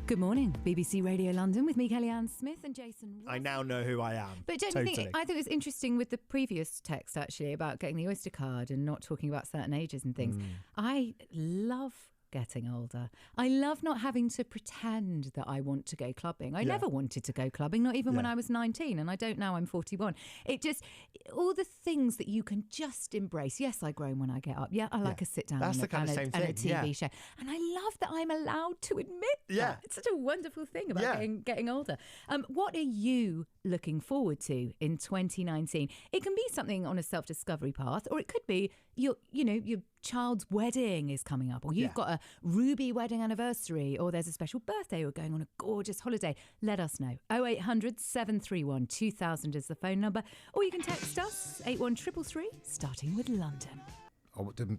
Good morning, BBC Radio London with me, Kellyanne Smith and Jason Ross. I now know who I am. But don't you think, I think it was interesting with the previous text, actually, about getting the Oyster card and not talking about certain ages and things. I love getting older. I love not having to pretend that I want to go clubbing. I never wanted to go clubbing, not even when I was 19, and I don't now. I'm 41. It just, all the things that you can just embrace. Yes, I groan when I get up. Yeah, I like a sit down and a TV show. And I love that I'm allowed to admit that. It's such a wonderful thing about getting older. What are you looking forward to in 2019? It can be something on a self-discovery path, or it could be your child's wedding is coming up, or you've got a Ruby wedding anniversary, or there's a special birthday, or going on a gorgeous holiday. Let us know. 0800 731 2000 is the phone number, or you can text us 81333 starting with London.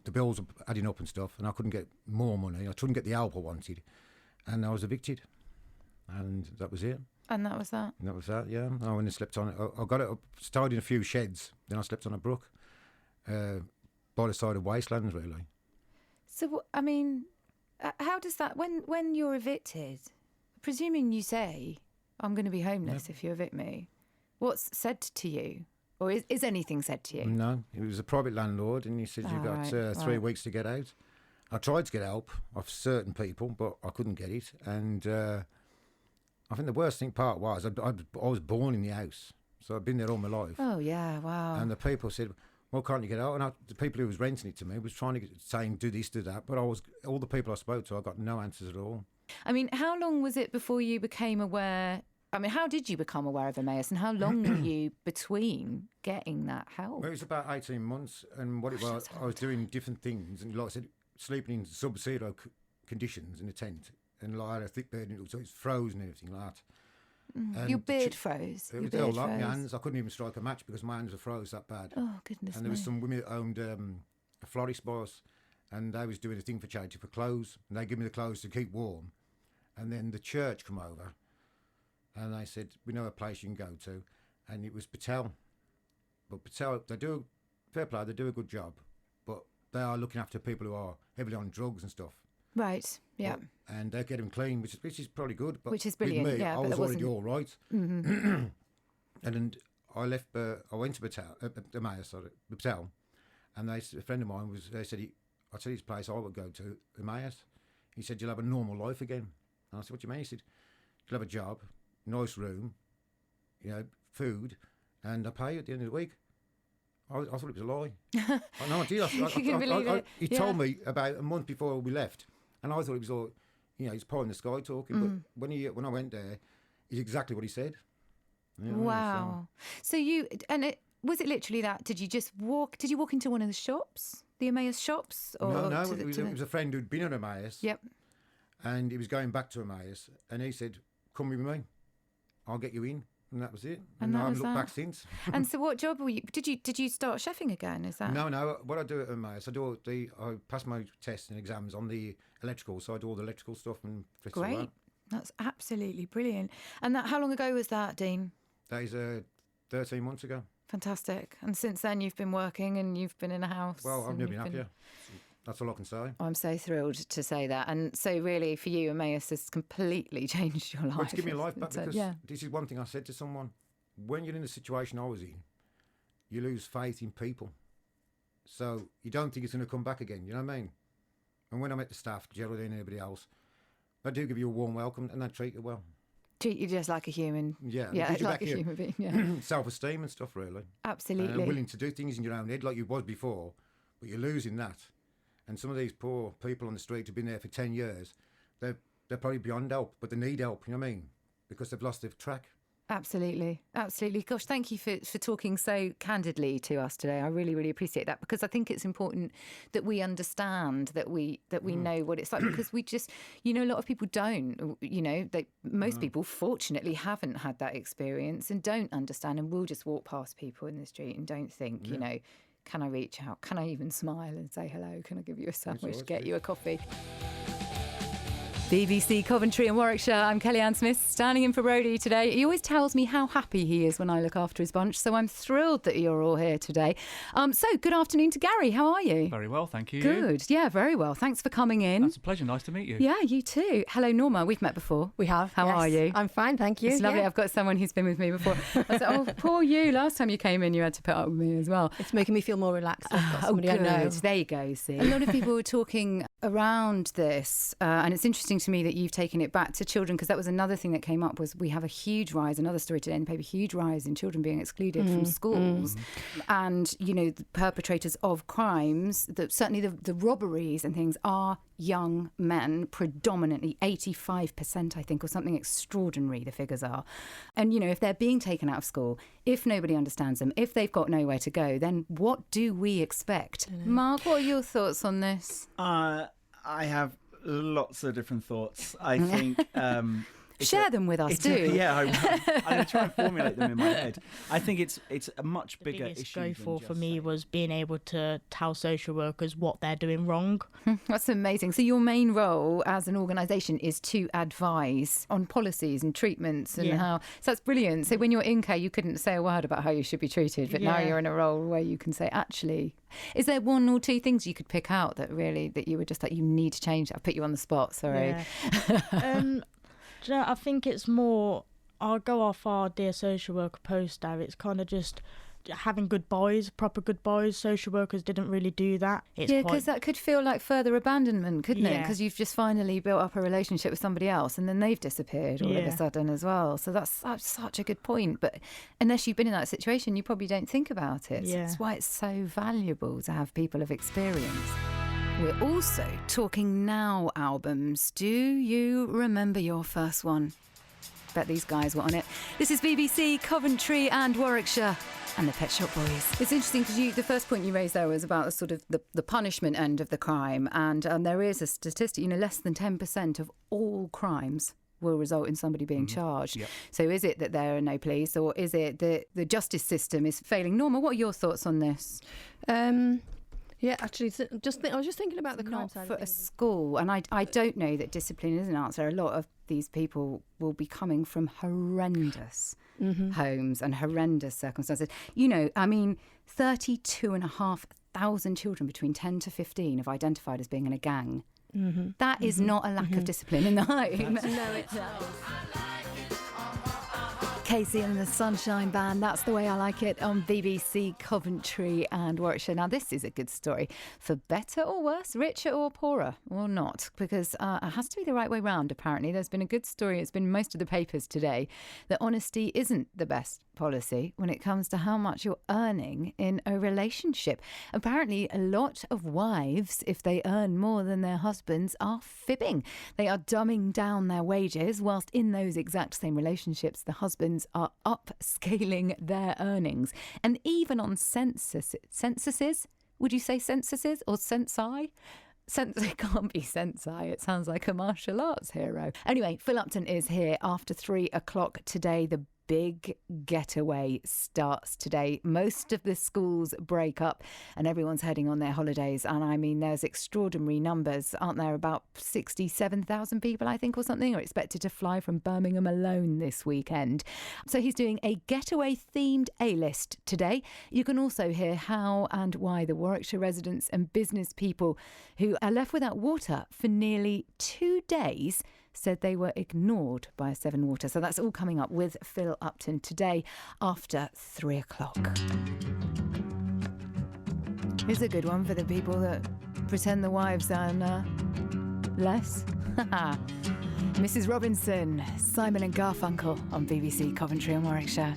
The bills were adding up and stuff, and I couldn't get more money. I couldn't get the help I wanted, and I was evicted, and that was it. And that was that? And that was that, yeah. I went and slept on it. I got it up, started in a few sheds, then I slept on a brook by the side of wastelands, really. So, I mean, how does that, when you're evicted, presuming you say, I'm going to be homeless if you evict me, what's said to you? Or is anything said to you? No, it was a private landlord, and he said, you've got 3 weeks to get out. I tried to get help off certain people, but I couldn't get it. And I think the worst part was I was born in the house, so I'd been there all my life. Oh, yeah, wow. And the people said, well, can't you get out? And the people who was renting it to me was saying, do this, do that. But all the people I spoke to, I got no answers at all. I mean, how long was it before you became aware? I mean, how did you become aware of Emmaus, and how long were you between getting that help? Well, it was about 18 months, and what it was, I was doing different things, and like I said, sleeping in sub-zero conditions in a tent, and like I had a thick bed, so it's frozen and everything like that. And your beard froze. It was all like my hands. I couldn't even strike a match because my hands were froze that bad. Oh, goodness me. And there was some women that owned a florist boss, and they was doing a thing for charity for clothes, and they give me the clothes to keep warm. And then the church come over, and they said, we know a place you can go to, and it was Patel. But Patel, they do a good job, but they are looking after people who are heavily on drugs and stuff. Right, yeah. And they get them clean, which is probably good. But which is brilliant, with me, yeah. I was already all right. Mm-hmm. And I left. I went to Patel, and a friend of mine I said his place I would go to, Emmaus. He said, you'll have a normal life again. And I said, what do you mean? He said, you'll have a job, nice room, food, and I pay you at the end of the week. I thought it was a lie. No, I did. You can believe it. He told me about a month before we left, and I thought it was all, it's pie in the sky talking. But when I went there, it's exactly what he said. Wow. So was it literally that? Did you just walk? Did you walk into one of the shops, the Emmaus shops? Or no. It was a friend who'd been at Emmaus. Yep. And he was going back to Emmaus, and he said, "Come with me. I'll get you in." And that was it. And I haven't looked back since. And so what job were you... Did you start chefing again? Is that... No. What I do at Emmaus, I pass my tests and exams on the electrical, so I do all the electrical stuff and fix Great. all that. That's absolutely brilliant. And how long ago was that, Dean? That is 13 months ago. Fantastic. And since then you've been working and you've been in a house. Well, I've never been happier. That's all I can say. I'm so thrilled to say that. And so really for you, Emmaus has completely changed your life. Well, it's given me life back because this is one thing I said to someone. When you're in the situation I was in, you lose faith in people. So you don't think it's going to come back again, you know what I mean? And when I met the staff, Geraldine and everybody else, they do give you a warm welcome and they treat you well. Treat you just like a human. Yeah, like a human being. Yeah. Self-esteem and stuff, really. Absolutely. And willing to do things in your own head like you was before, but you're losing that. And some of these poor people on the street who've been there for 10 years, they're probably beyond help, but they need help, you know what I mean? Because they've lost their track. Absolutely. Gosh, thank you for talking so candidly to us today. I really, really appreciate that, because I think it's important that we understand, that we know what it's like, because we just, a lot of people don't, most people fortunately haven't had that experience and don't understand, and will just walk past people in the street and don't think, can I reach out? Can I even smile and say hello? Can I give you a sandwich? Get you a coffee? BBC Coventry and Warwickshire, I'm Kellyanne Smith, standing in for Brodie today. He always tells me how happy he is when I look after his bunch, so I'm thrilled that you're all here today. So, good afternoon to Gary. How are you? Very well, thank you. Good. Yeah, very well. Thanks for coming in. That's a pleasure. Nice to meet you. Yeah, you too. Hello, Norma. We've met before. We have. How are you? I'm fine, thank you. It's lovely. Yeah. I've got someone who's been with me before. I said, oh, poor you. Last time you came in, you had to put up with me as well. It's making me feel more relaxed. I've got somebody good. I know. There you go, see. A lot of people were talking around this, and it's interesting to me that you've taken it back to children, because that was another thing that came up, was we have a huge rise, another story today in the paper, huge rise in children being excluded from schools. And, you know, the perpetrators of crimes, certainly the robberies and things are young men, predominantly 85%, I think, or something extraordinary, the figures are. And, you know, if they're being taken out of school, if nobody understands them, if they've got nowhere to go, then what do we expect? Mark, what are your thoughts on this? I have lots of different thoughts. I think... Share them with us, do. Yeah, I'm going to try and formulate them in my head. I think it's a much bigger biggest issue. go for me was being able to tell social workers what they're doing wrong. That's amazing. So your main role as an organisation is to advise on policies and treatments and how... So that's brilliant. So when you're in care, you couldn't say a word about how you should be treated, but now you're in a role where you can say, actually... Is there one or two things you could pick out that you were just like, you need to change? I put you on the spot, sorry. Yeah. Do you know, I think it's more, I'll go off our Dear Social Worker poster. It's kind of just having good boys, proper good boys. Social workers didn't really do that. Because that could feel like further abandonment, couldn't it? Yeah. Because you've just finally built up a relationship with somebody else and then they've disappeared all of a sudden as well. So that's such a good point. But unless you've been in that situation, you probably don't think about it. So that's why it's so valuable to have people of experience. We're also talking Now albums. Do you remember your first one? Bet these guys were on it. This is BBC, Coventry and Warwickshire and the Pet Shop Boys. It's interesting because the first point you raised there was about sort of the punishment end of the crime. And there is a statistic, less than 10% of all crimes will result in somebody being charged. Yep. So is it that there are no police, or is it that the justice system is failing? Norma, what are your thoughts on this? Yeah, actually, I was just thinking about the crime Not side for of a things. school, and I don't know that discipline is an answer. A lot of these people will be coming from horrendous homes and horrendous circumstances. 32,500 children between 10 to 15 have identified as being in a gang. That is not a lack of discipline in the home. No, it's not. Casey and the Sunshine Band, that's the way I like it, on BBC Coventry and Warwickshire. Now, this is a good story, for better or worse, richer or poorer, or not, because it has to be the right way round, apparently. There's been a good story, it's been most of the papers today, that honesty isn't the best policy when it comes to how much you're earning in a relationship. Apparently, a lot of wives, if they earn more than their husbands, are fibbing. They are dumbing down their wages, whilst in those exact same relationships, the husbands are upscaling their earnings. And even on censuses, would you say censuses or censi? It can't be Sensei. It sounds like a martial arts hero. Anyway, Phil Upton is here after 3 o'clock today. The big getaway starts today. Most of the schools break up and everyone's heading on their holidays. And I mean, there's extraordinary numbers, aren't there? About 67,000 people, I think, or something, are expected to fly from Birmingham alone this weekend. So he's doing a getaway themed A-list today. You can also hear how and why the Warwickshire residents and business people who are left without water for nearly 2 days said they were ignored by Severn Water. So that's all coming up with Phil Upton today after 3 o'clock. Here's a good one for the people that pretend the wives earn less. Mrs. Robinson, Simon and Garfunkel on BBC Coventry and Warwickshire.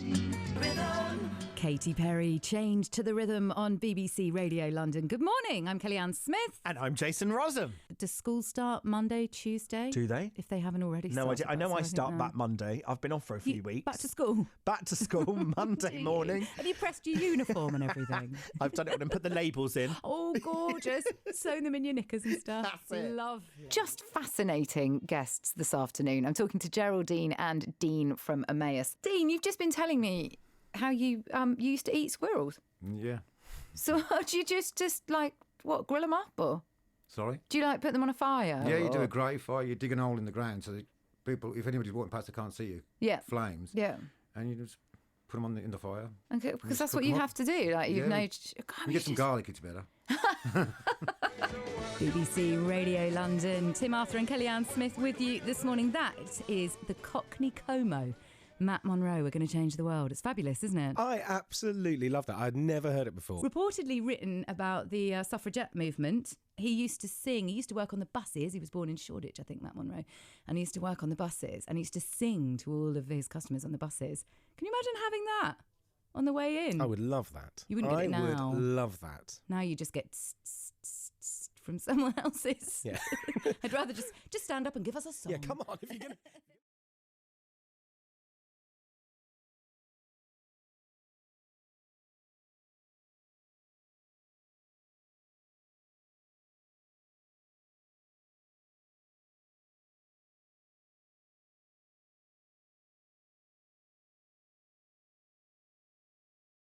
Katy Perry, Change to the Rhythm on BBC Radio London. Good morning, I'm Kellyanne Smith. And I'm Jason Rossum. Does school start Monday, Tuesday? Do they? If they haven't already No, started. I know I think start back Monday. I've been off for a few weeks. Back to school? Back to school Monday morning. Have you pressed your uniform and everything? I've done it and put the labels in. Oh, gorgeous. Sewn them in your knickers and stuff. That's it. Love. Just fascinating guests this afternoon. I'm talking to Geraldine and Dean from Emmaus. Dean, you've just been telling me how you used to eat squirrels. Yeah. So do you just like, what, grill them up or? Sorry? Do you like put them on a fire? Yeah, you do or- a grave fire. You dig an hole in the ground so that people, if anybody's walking past, they can't see you. Yeah. Flames. Yeah. And you just put them in the fire. Okay, just because that's cook what 'em you up. have to do. Like you've Yeah. noticed. God, You get some garlic, it's better. BBC Radio London. Tim Arthur and Kellyanne Smith with you this morning. That is the Cockney Como. Matt Monro, we're going to change the world. It's fabulous, isn't it? I absolutely love that. I'd never heard it before. Reportedly written about the suffragette movement. He used to sing. He used to work on the buses. He was born in Shoreditch, I think, Matt Monro. And he used to work on the buses. And he used to sing to all of his customers on the buses. Can you imagine having that on the way in? I would love that. You wouldn't get it now. I would love that. Now you just get from someone else's. Yeah. I'd rather just stand up and give us a song. Yeah, come on. If you're going to...